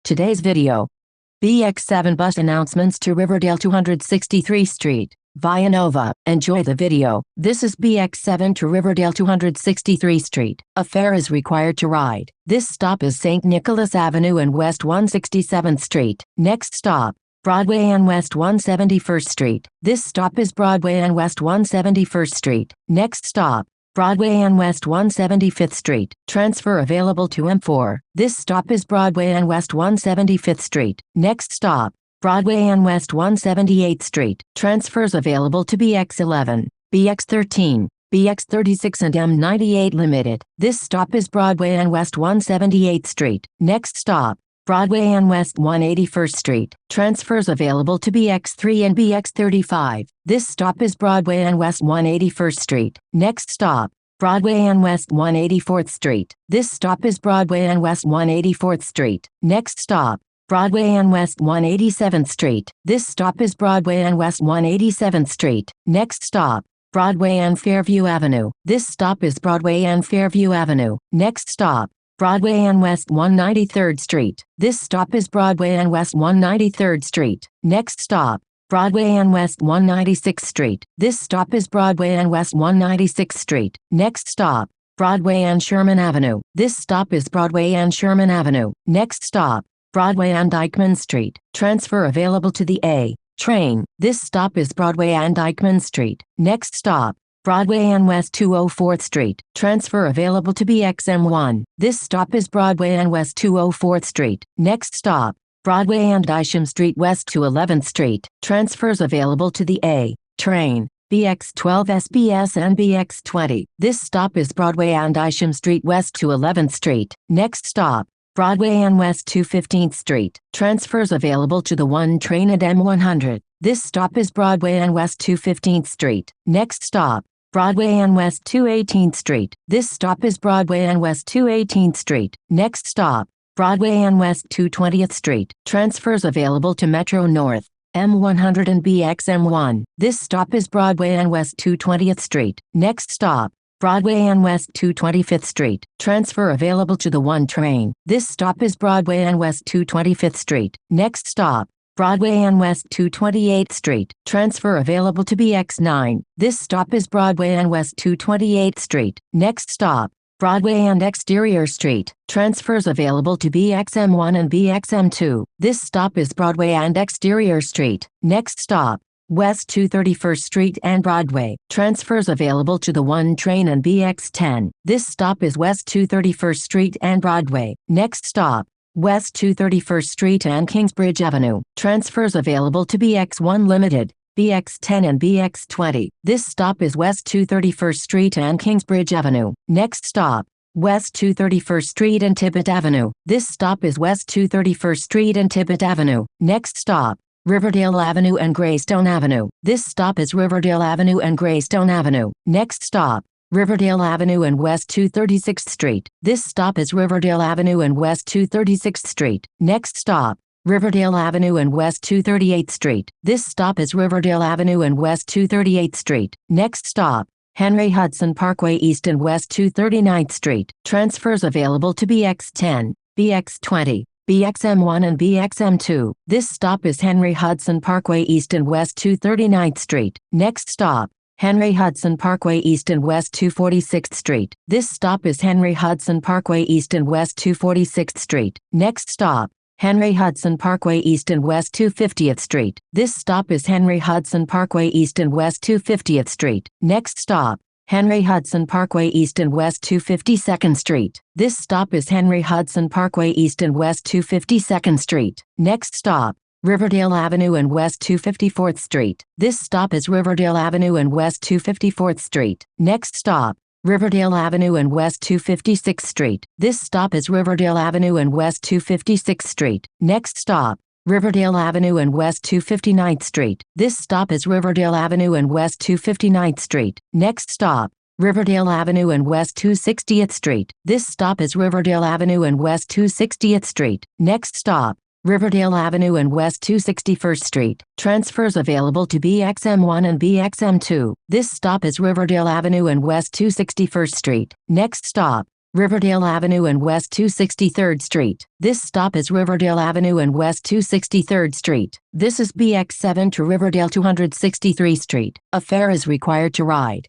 Today's video. Bx7 bus announcements to Riverdale 263th Street, via Nova. Enjoy the video. This is Bx7 to Riverdale 263th Street. A fare is required to ride. This stop is St. Nicholas Avenue and West 167th Street. Next stop, Broadway and West 171st Street. This stop is Broadway and West 171st Street. Next stop, Broadway and West 175th Street. Transfer available to M4. This stop is Broadway and West 175th Street. Next stop, Broadway and West 178th Street. Transfers available to Bx11, Bx13, Bx36 and M98 Limited. This stop is Broadway and West 178th Street. Next stop, Broadway and West 181st Street. Transfers available to Bx3 and Bx35. This stop is Broadway and West 181st Street. Next stop, Broadway and West 184th Street. This stop is Broadway and West 184th Street. Next stop, Broadway and West 187th Street. This stop is Broadway and West 187th Street. Next stop, Broadway and Fairview Avenue. This stop is Broadway and Fairview Avenue. Next stop, Broadway and West 193rd Street. This stop is Broadway and West 193rd Street. Next stop, Broadway and West 196th Street. This stop is Broadway and West 196th Street. Next stop, Broadway and Sherman Avenue. This stop is Broadway and Sherman Avenue. Next stop, Broadway and Dyckman Street. Transfer available to the A train. This stop is Broadway and Dyckman Street. Next stop, Broadway and West 204th Street. Transfer available to Bxm1. This stop is Broadway and West 204th Street. Next stop, Broadway and Isham Street West to 11th Street. Transfers available to the A train, Bx12 SBS and Bx20. This stop is Broadway and Isham Street West to 11th Street. Next stop, Broadway and West 215th Street. Transfers available to the 1 train at M100. This stop is Broadway and West 215th Street. Next stop, Broadway and West 218th Street. This stop is Broadway and West 218th Street. Next stop, Broadway and West 220th Street. Transfers available to Metro North, M100 and Bxm1. This stop is Broadway and West 220th Street. Next stop, Broadway and West 225th Street. Transfer available to the 1 train. This stop is Broadway and West 225th Street. Next stop, Broadway and West 228th Street. Transfer available to Bx9. This stop is Broadway and West 228th Street. Next stop, Broadway and Exterior Street. Transfers available to Bxm1 and Bxm2. This stop is Broadway and Exterior Street. Next stop, West 231st Street and Broadway. Transfers available to the 1 train and Bx10. This stop is West 231st Street and Broadway. Next stop, West 231st Street and Kingsbridge Avenue. Transfers available to Bx1 Limited, Bx10 and Bx20. This stop is West 231st Street and Kingsbridge Avenue. Next stop, West 231st Street and Tibbet Avenue. This stop is West 231st Street and Tibbet Avenue. Next stop, Riverdale Avenue and Greystone Avenue. This stop is Riverdale Avenue and Greystone Avenue. Next stop, Riverdale Avenue and West 236th Street. This stop is Riverdale Avenue and West 236th Street. Next stop, Riverdale Avenue and West 238th Street. This stop is Riverdale Avenue and West 238th Street. Next stop, Henry Hudson Parkway East and West 239th Street. Transfers available to Bx10, Bx20, Bxm1 and Bxm2. This stop is Henry Hudson Parkway East and West 239th Street. Next stop, Henry Hudson Parkway East and West 246th Street. This stop is Henry Hudson Parkway East and West 246th Street. Next stop, Henry Hudson Parkway East and West 250th Street. This stop is Henry Hudson Parkway East and West 250th Street. Next stop, Henry Hudson Parkway East and West 252nd Street. This stop is Henry Hudson Parkway East and West 252nd Street. Next stop, Riverdale Avenue and West 254th Street. This stop is Riverdale Avenue and West 254th Street. Next stop, Riverdale Avenue and West 256th Street. This stop is Riverdale Avenue and West 256th Street. Next stop, Riverdale Avenue and West 259th Street. This stop is Riverdale Avenue and West 259th Street. Next stop, Riverdale Avenue and West 260th Street. This stop is Riverdale Avenue and West 260th Street. Next stop, Riverdale Avenue and West 261st Street. Transfers available to Bxm1 and Bxm2. This stop is Riverdale Avenue and West 261st Street. Next stop, Riverdale Avenue and West 263rd Street. This stop is Riverdale Avenue and West 263rd Street. This is Bx7 to Riverdale 263 Street. A fare is required to ride.